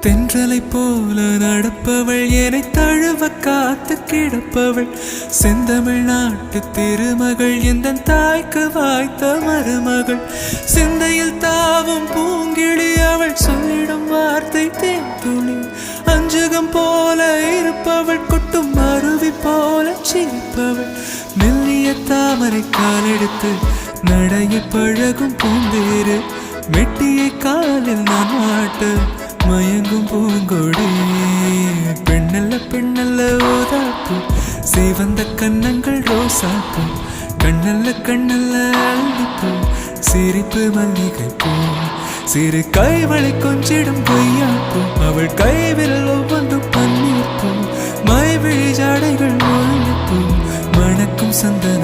தென்றலை போல நடப்பவள் என்னை தழுவ காத்து கிடப்பவள் செந்தமிழ்நாட்டு திருமகள் எந்த தாய்க்கு வாய்த்த மருமகள் சிந்தையில் தாவும் பூங்கிழி அவள் சொல்லிடும் வார்த்தை தேன்துளி அஞ்சுகம் போல இருப்பவள் கொட்டும் அருவி போல சிரிப்பவள் மெல்லிய தாமரை காலெடுத்து நடைய பழகும் பூந்தேறு மெட்டியை காலில் நான் மாட்ட மயங்கும் பூங்கொடி பெண்ணல்ல பெண்ணல்ல ஓதாப்பு சிவந்த கண்ணங்கள் ரோசாப்பு கண்ணல்ல கண்ணல்ல அள்ளிப்பூ சிரிப்பு மல்லிகை பூ சிறு கைவளை கொஞ்சிடும் பொய்யாப்பு அவள் கைவிரல் ஒவ்வொன்றும் பன்னீர் பூ மைவிழி ஜாடைகள் ஒழிப்பு மணக்கும் சந்த